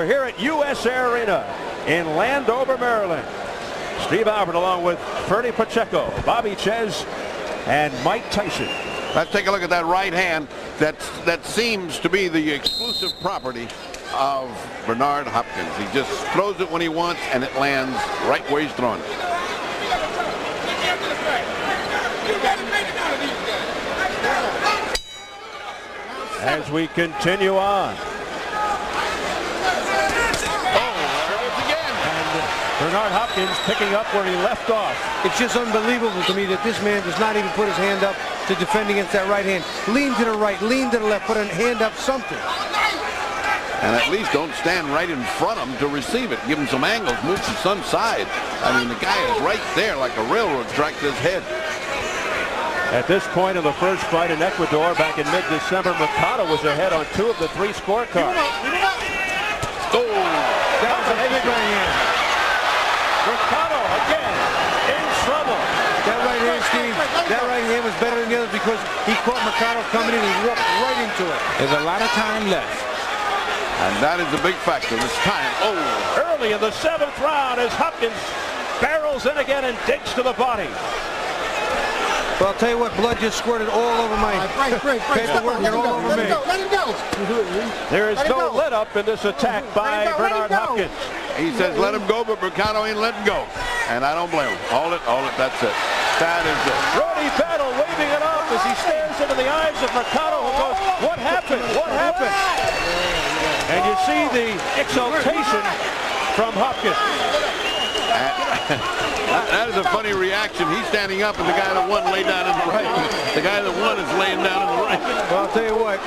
We're here at USA Arena in Landover, Maryland. Steve Albert along with Ferdy Pacheco, Bobby Ches, and Mike Tyson. Let's take a look at that right hand. That seems to be the exclusive property of Bernard Hopkins. He just throws it when he wants, and it lands right where he's throwing it. As we continue on. Bernard Hopkins picking up where he left off. It's just unbelievable to me that this man does not even put his hand up to defend against that right hand. Lean to the right, lean to the left, put a hand up, something. And at least don't stand right in front of him to receive it. Give him some angles, move to some side. I mean, the guy is right there like a railroad track to his head. At this point in the first fight in Ecuador back in mid-December, Mercado was ahead on 2 of the 3 scorecards. Oh, that was a big right hand. Mercado again in trouble. That right hand, Steve, that right hand was better than the others because he caught Mercado coming in and he walked right into it. There's a lot of time left. And that is a big factor this time. Oh, early in the 7th round as Hopkins barrels in again and digs to the body. Well, I'll tell you what, blood just squirted all over my paperwork and all over me. Let him go. There is no let up in this attack by Bernard Hopkins. He says let him go, but Mercado ain't letting go. And I don't blame him. Hold it, that's it. That is it. Roddy Battle waving it off as he stares into the eyes of Mercado, who goes, what happened? What happened? And you see the exultation from Hopkins. That is a funny reaction. He's standing up, and the guy that won lay down in the right. The guy that won is laying down in the right. Well, I'll tell you what,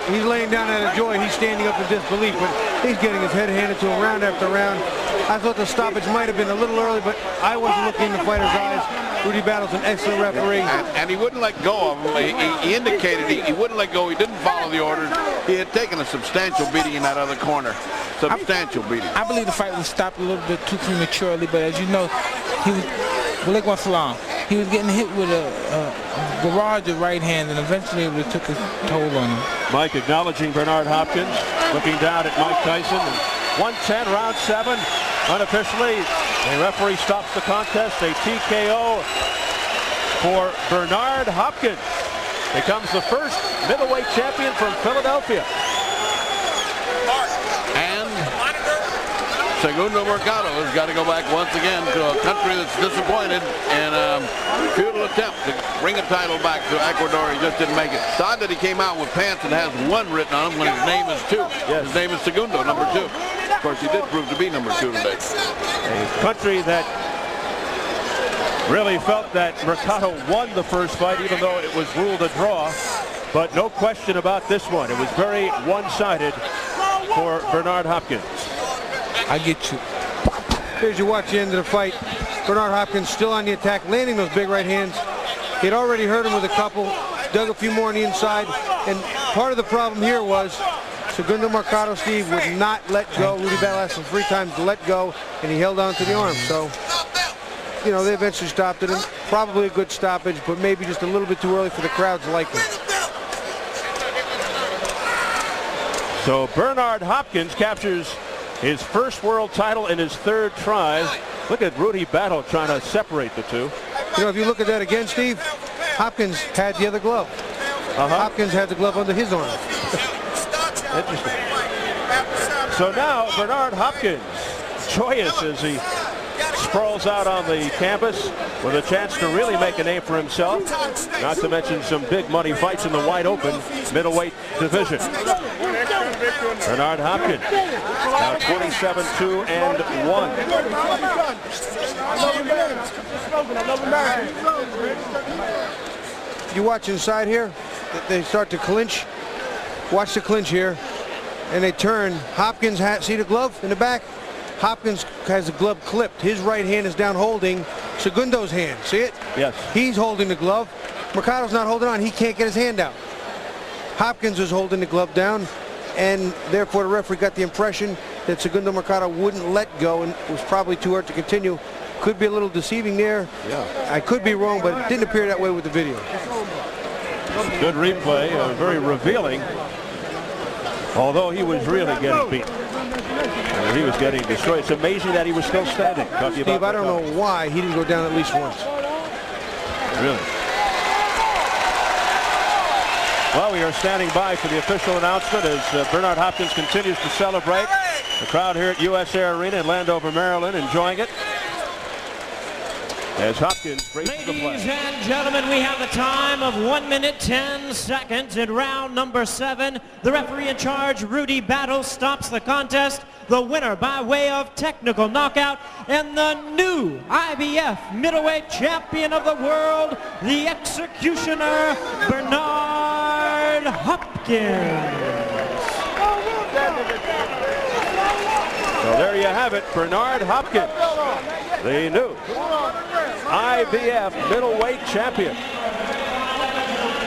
he's laying down out of joy. He's standing up in disbelief, but he's getting his head handed to him round after round. I thought the stoppage might have been a little early, but I wasn't looking in the fighter's eyes. Rudy Battle's an excellent referee. And he wouldn't let go of him. He indicated he wouldn't let go. He didn't follow the orders. He had taken a substantial beating in that other corner. Substantial beating. I believe the fight was stopped a little bit too prematurely, but as you know, he was getting hit with a barrage of right hand, and eventually it took a toll on him. Mike acknowledging Bernard Hopkins, looking down at Mike Tyson. 110, round 7. Unofficially, the referee stops the contest. A TKO for Bernard Hopkins. Becomes the first middleweight champion from Philadelphia. And Segundo Mercado has got to go back once again to a country that's disappointed in a futile attempt to bring a title back to Ecuador. He just didn't make it. It's odd that he came out with pants and has 1 written on him when his name is 2. Yes. His name is Segundo, number 2. Of course, he did prove to be number 2 today. A country that really felt that Mercado won the first fight, even though it was ruled a draw. But no question about this one. It was very one-sided for Bernard Hopkins. I get you. Here's you watch the end of the fight. Bernard Hopkins still on the attack, landing those big right hands. He'd already hurt him with a couple, dug a few more on the inside. And part of the problem here was Segundo Mercado, Steve, would not let go. Rudy Battle asked him 3 times to let go, and he held on to the arm. So, they eventually stopped it. Probably a good stoppage, but maybe just a little bit too early for the crowd's liking. So Bernard Hopkins captures his first world title in his 3rd try. Look at Rudy Battle trying to separate the 2. If you look at that again, Steve, Hopkins had the other glove. Hopkins had the glove under his arm. Interesting. So now Bernard Hopkins, joyous as he sprawls out on the campus with a chance to really make a name for himself, not to mention some big money fights in the wide open middleweight division. Bernard Hopkins now 27-2-1. You watch inside here, they start to clinch. Watch the clinch here, and they turn. Hopkins see the glove in the back? Hopkins has the glove clipped. His right hand is down holding Segundo's hand. See it? Yes. He's holding the glove. Mercado's not holding on. He can't get his hand out. Hopkins is holding the glove down, and therefore the referee got the impression that Segundo Mercado wouldn't let go and was probably too hurt to continue. Could be a little deceiving there. Yeah. I could be wrong, but it didn't appear that way with the video. Good replay, very revealing, although he was really getting beat. he was getting destroyed. It's amazing that he was still standing. Steve, I don't know why he didn't go down at least once. Really? Well, we are standing by for the official announcement as Bernard Hopkins continues to celebrate. The crowd here at US Air Arena in Landover, Maryland, enjoying it. As Hopkins breaks the play. Ladies and gentlemen, we have a time of 1 minute 10 seconds in round number 7. The referee in charge, Rudy Battle, stops the contest. The winner by way of technical knockout and the new IBF middleweight champion of the world, the Executioner, Bernard Hopkins. So there you have it, Bernard Hopkins, the new IBF middleweight champion.